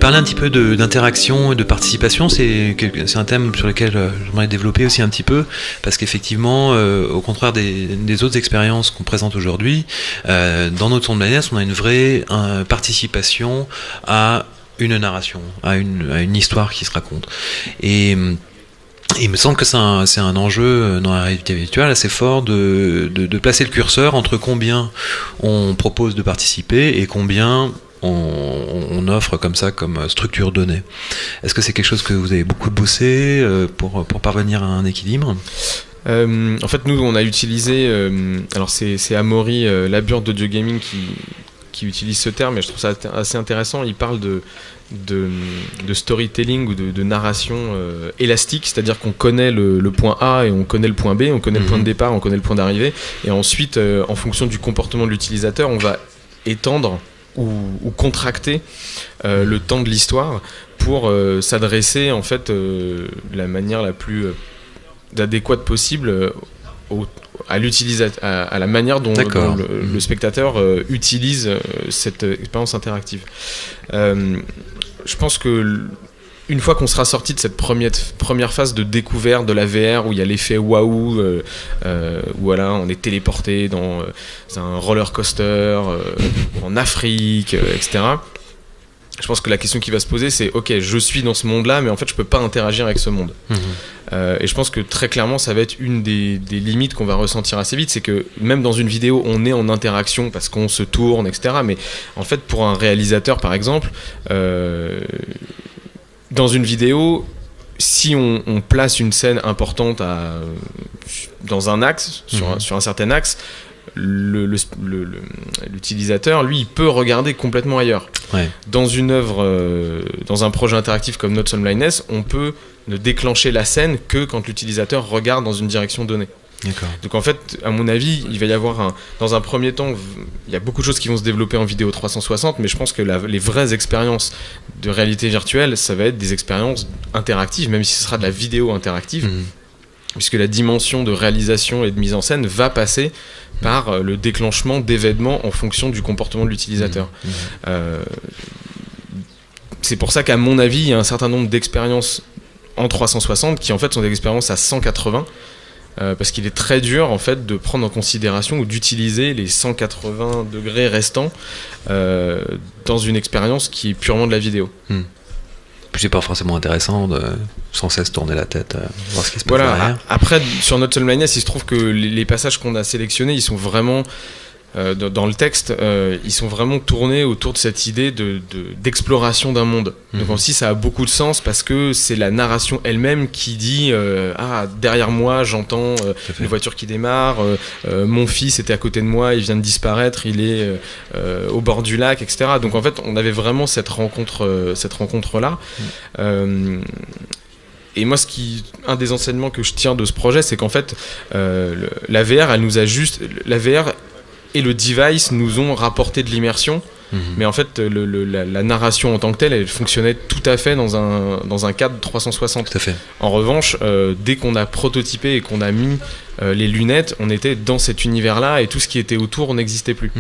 parlé un petit peu d'interaction et de participation. C'est un thème sur lequel j'aimerais développer aussi un petit peu, parce qu'effectivement, au contraire des autres expériences qu'on présente aujourd'hui, dans notre Son de Blindness, on a une vraie participation à une narration, à une histoire qui se raconte. Et il me semble que c'est un enjeu dans la réalité virtuelle assez fort de placer le curseur entre combien on propose de participer et combien on offre comme ça, comme structure donnée. Est-ce que c'est quelque chose que vous avez beaucoup bossé pour parvenir à un équilibre ? En fait, nous, on a utilisé... alors, c'est Amaury, Labyrinthe d'Audio Gaming, qui utilise ce terme, et je trouve ça assez intéressant. Il parle de storytelling ou de narration élastique, c'est-à-dire qu'on connaît le point A et on connaît le point B, on connaît le point de départ, on connaît le point d'arrivée, et ensuite, en fonction du comportement de l'utilisateur, on va étendre ou contracter le temps de l'histoire pour s'adresser en fait de la manière la plus adéquate possible à l'utilisateur, à la manière dont le spectateur utilise cette expérience interactive. Je pense que une fois qu'on sera sorti de cette première phase de découverte de la VR, où il y a l'effet waouh, où voilà, on est téléporté dans un roller coaster en Afrique, etc. Je pense que la question qui va se poser, c'est ok, je suis dans ce monde-là, mais en fait, je peux pas interagir avec ce monde. Et je pense que très clairement, ça va être une des limites qu'on va ressentir assez vite, c'est que même dans une vidéo, on est en interaction parce qu'on se tourne, etc. Mais en fait, pour un réalisateur, par exemple, dans une vidéo, si on place une scène importante dans un axe, sur un certain axe, l'utilisateur, lui, il peut regarder complètement ailleurs. Ouais. Dans une œuvre, dans un projet interactif comme Not Son Blindness, on peut ne déclencher la scène que quand l'utilisateur regarde dans une direction donnée. D'accord. Donc en fait, à mon avis, il va y avoir dans un premier temps, il y a beaucoup de choses qui vont se développer en vidéo 360, mais je pense que les vraies expériences de réalité virtuelle, ça va être des expériences interactives, même si ce sera de la vidéo interactive, puisque la dimension de réalisation et de mise en scène va passer par le déclenchement d'événements en fonction du comportement de l'utilisateur. C'est pour ça qu'à mon avis, il y a un certain nombre d'expériences en 360 qui en fait sont des expériences à 180, parce qu'il est très dur en fait de prendre en considération ou d'utiliser les 180 degrés restants dans une expérience qui est purement de la vidéo. Puis c'est pas forcément intéressant de sans cesse tourner la tête, voir ce qui se passe derrière. Après, sur Not Son Blindness, il se trouve que les passages qu'on a sélectionnés, ils sont vraiment dans le texte, ils sont vraiment tournés autour de cette idée d'exploration d'un monde. Donc aussi, ça a beaucoup de sens parce que c'est la narration elle-même qui dit derrière moi, j'entends une voiture qui démarre, mon fils était à côté de moi, il vient de disparaître, il est au bord du lac, etc. Donc en fait, on avait vraiment cette rencontre-là. Et moi, un des enseignements que je tiens de ce projet, c'est qu'en fait, la VR, la VR et le device nous ont rapporté de l'immersion, mais en fait, la narration en tant que telle, elle fonctionnait tout à fait dans un cadre 360. Tout à fait. En revanche, dès qu'on a prototypé et qu'on a mis les lunettes, on était dans cet univers-là et tout ce qui était autour n'existait plus.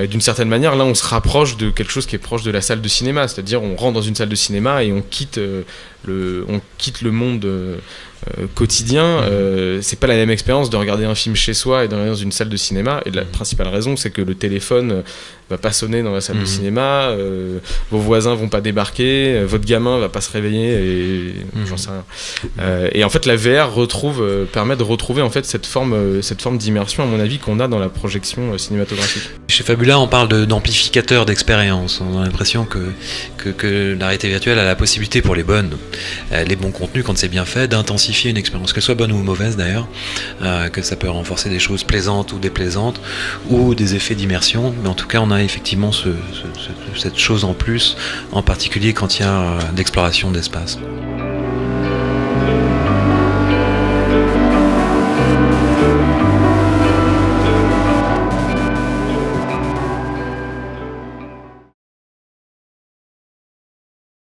D'une certaine manière, là, on se rapproche de quelque chose qui est proche de la salle de cinéma, c'est-à-dire on rentre dans une salle de cinéma et on quitte le monde quotidien. C'est pas la même expérience de regarder un film chez soi et de regarder dans une salle de cinéma. Et la principale raison, c'est que le téléphone va pas sonner dans la salle de cinéma, vos voisins vont pas débarquer, votre gamin va pas se réveiller, et j'en sais rien. Et en fait, la VR permet de retrouver en fait cette forme d'immersion, à mon avis, qu'on a dans la projection cinématographique. Chez Fabula, on parle d'amplificateur d'expérience. On a l'impression que la réalité virtuelle a la possibilité pour les bons contenus, quand c'est bien fait, d'intensifier une expérience, qu'elle soit bonne ou mauvaise d'ailleurs, que ça peut renforcer des choses plaisantes ou déplaisantes, ou des effets d'immersion, mais en tout cas on a effectivement cette chose en plus, en particulier quand il y a d'exploration d'espace.